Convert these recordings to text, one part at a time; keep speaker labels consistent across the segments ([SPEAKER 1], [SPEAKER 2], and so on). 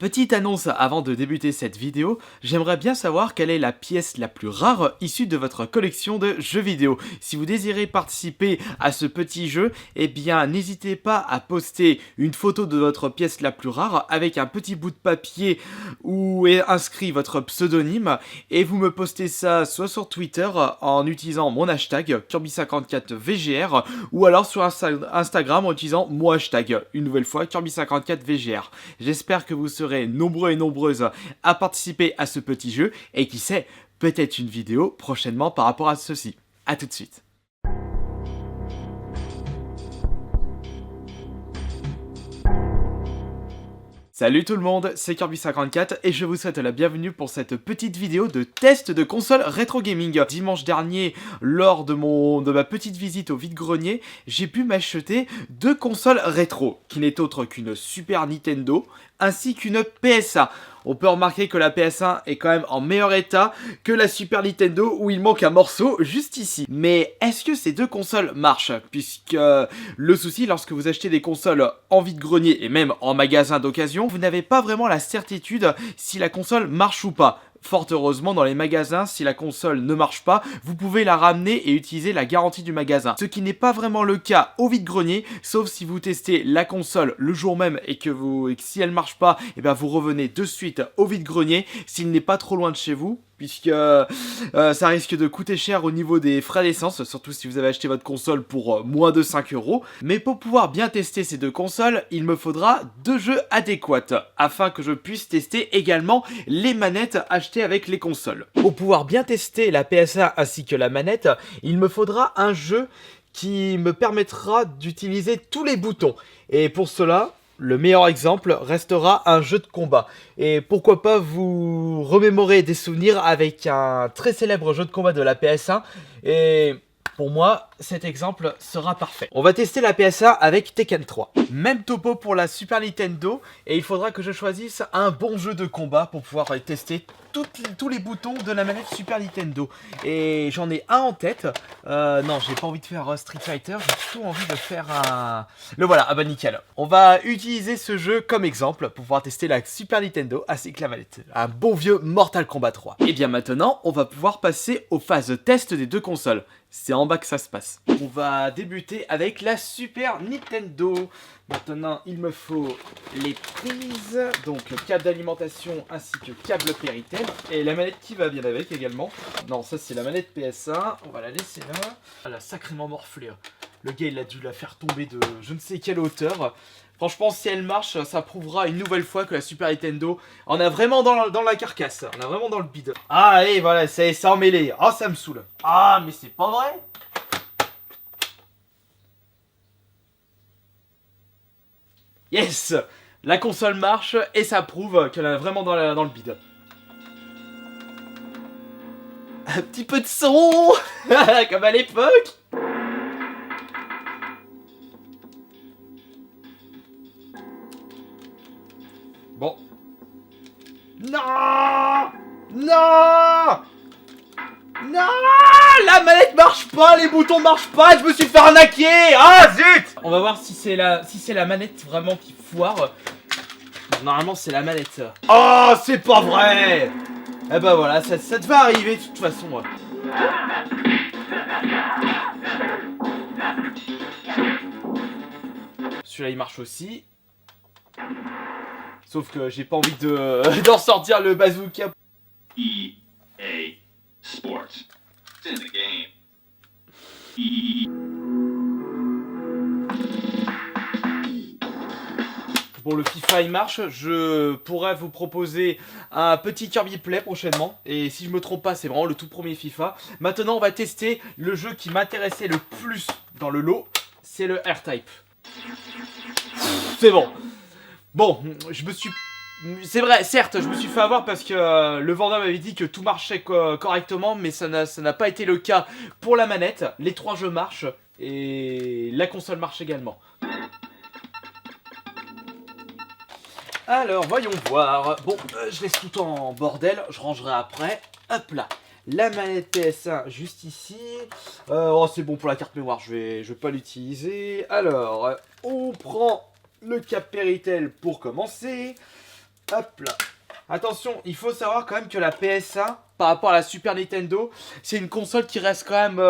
[SPEAKER 1] Petite annonce avant de débuter cette vidéo, j'aimerais bien savoir quelle est la pièce la plus rare issue de votre collection de jeux vidéo. Si vous désirez participer à ce petit jeu, eh bien n'hésitez pas à poster une photo de votre pièce la plus rare avec un petit bout de papier où est inscrit votre pseudonyme et vous me postez ça soit sur Twitter en utilisant mon hashtag Kirby54VGR ou alors sur Instagram en utilisant mon hashtag, une nouvelle fois Kirby54VGR. J'espère que vous serez nombreux et nombreuses à participer à ce petit jeu et qui sait, peut-être une vidéo prochainement par rapport à ceci. A tout de suite. Salut tout le monde, c'est Kirby54 et je vous souhaite la bienvenue pour cette petite vidéo de test de console rétro gaming. Dimanche dernier, lors de ma petite visite au vide-grenier, j'ai pu m'acheter deux consoles rétro, qui n'est autre qu'une Super Nintendo ainsi qu'une PS1. On peut remarquer que la PS1 est quand même en meilleur état que la Super Nintendo où il manque un morceau juste ici. Mais est-ce que ces deux consoles marchent? Puisque le souci lorsque vous achetez des consoles en vide-grenier et même en magasin d'occasion, vous n'avez pas vraiment la certitude si la console marche ou pas. Fort heureusement, dans les magasins, si la console ne marche pas, vous pouvez la ramener et utiliser la garantie du magasin. Ce qui n'est pas vraiment le cas au vide-grenier, sauf si vous testez la console le jour même et que si elle ne marche pas, et bien vous revenez de suite au vide-grenier s'il n'est pas trop loin de chez vous. Puisque ça risque de coûter cher au niveau des frais d'essence, surtout si vous avez acheté votre console pour moins de 5 €. Mais pour pouvoir bien tester ces deux consoles, il me faudra deux jeux adéquats, afin que je puisse tester également les manettes achetées avec les consoles. Pour pouvoir bien tester la PS1 ainsi que la manette, il me faudra un jeu qui me permettra d'utiliser tous les boutons. Et pour cela, le meilleur exemple restera un jeu de combat. Et pourquoi pas vous remémorer des souvenirs avec un très célèbre jeu de combat de la PS1. Et pour moi, cet exemple sera parfait. On va tester la PS1 avec Tekken 3. Même topo pour la Super Nintendo. Et il faudra que je choisisse un bon jeu de combat pour pouvoir tester tous les boutons de la manette Super Nintendo. Et j'en ai un en tête. Non, j'ai pas envie de faire Street Fighter. J'ai plutôt envie de faire un... Le voilà, ah bah nickel. On va utiliser ce jeu comme exemple pour pouvoir tester la Super Nintendo ainsi que la manette. Un bon vieux Mortal Kombat 3. Et bien maintenant, on va pouvoir passer aux phases test des deux consoles. C'est en bas que ça se passe. On va débuter avec la Super Nintendo. Maintenant, il me faut les prises, donc câble d'alimentation ainsi que câble Péritel. Et la manette qui va bien avec également. Non, ça c'est la manette PS1. On va la laisser là. Elle a sacrément morflé. Le gars, il a dû la faire tomber de je ne sais quelle hauteur. Franchement, si elle marche, ça prouvera une nouvelle fois que la Super Nintendo en a vraiment dans la carcasse. On a vraiment dans le bide. Ah, et voilà, c'est emmêlé. Ah, ça me saoule. Ah, mais c'est pas vrai. Yes! La console marche et ça prouve qu'elle est vraiment dans le bide. Un petit peu de son comme à l'époque. Bon. Non! Non! Non! La manette marche pas, les boutons marchent pas, je me suis fait arnaquer! Ah zut! On va voir si c'est la manette vraiment qui foire. Normalement c'est la manette. Oh, c'est pas vrai! Eh ben voilà, ça devait arriver de toute façon. Celui-là il marche aussi. Sauf que j'ai pas envie d'en sortir le bazooka.
[SPEAKER 2] EA Sports. It's in the game.
[SPEAKER 1] Bon, le FIFA il marche, je pourrais vous proposer un petit Kirby Play prochainement. Et si je me trompe pas, c'est vraiment le tout premier FIFA. Maintenant, on va tester le jeu qui m'intéressait le plus dans le lot, c'est le R-Type. C'est bon. Bon, c'est vrai, certes, je me suis fait avoir parce que le vendeur m'avait dit que tout marchait correctement, mais ça n'a pas été le cas pour la manette. Les trois jeux marchent et la console marche également. Alors, voyons voir. Bon, je laisse tout en bordel, je rangerai après. Hop là. La manette PS1 juste ici. Oh, c'est bon pour la carte mémoire, je vais pas l'utiliser. Alors, on prend le câble Péritel pour commencer. Hop là. Attention, il faut savoir quand même que la PS1, par rapport à la Super Nintendo, c'est une console qui reste quand même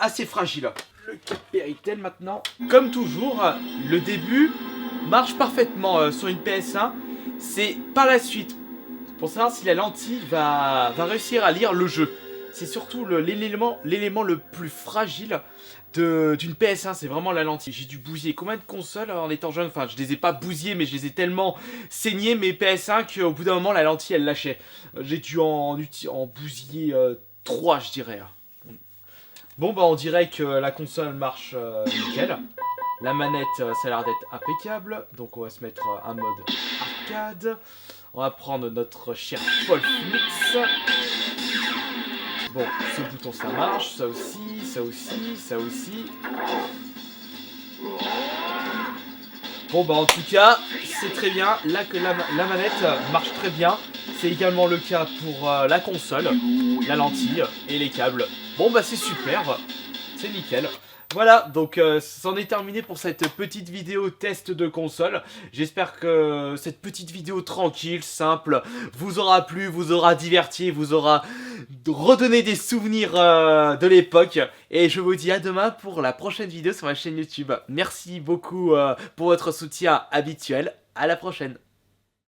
[SPEAKER 1] assez fragile. Le cap Péritel maintenant. Comme toujours, le début marche parfaitement sur une PS1. C'est par la suite, pour savoir si la lentille va réussir à lire le jeu. C'est surtout l'élément le plus fragile d'une PS1, c'est vraiment la lentille. J'ai dû bousiller combien de consoles en étant jeune? Enfin, je les ai pas bousillées, mais je les ai tellement saignées mes PS1 qu'au bout d'un moment, la lentille, elle lâchait. J'ai dû en bousiller 3, je dirais. Bon, bah, on dirait que la console marche nickel. La manette, ça a l'air d'être impeccable. Donc, on va se mettre un mode arcade. On va prendre notre cher Wolf Mix. Bon, ce bouton ça marche, ça aussi, ça aussi, ça aussi. Bon bah en tout cas, c'est très bien, là que la manette marche très bien. C'est également le cas pour la console, la lentille et les câbles. Bon bah c'est super, c'est nickel. Voilà, donc c'en est terminé pour cette petite vidéo test de console. J'espère que cette petite vidéo tranquille, simple, vous aura plu, vous aura diverti, vous aura redonné des souvenirs de l'époque. Et je vous dis à demain pour la prochaine vidéo sur ma chaîne YouTube. Merci beaucoup pour votre soutien habituel. À la prochaine.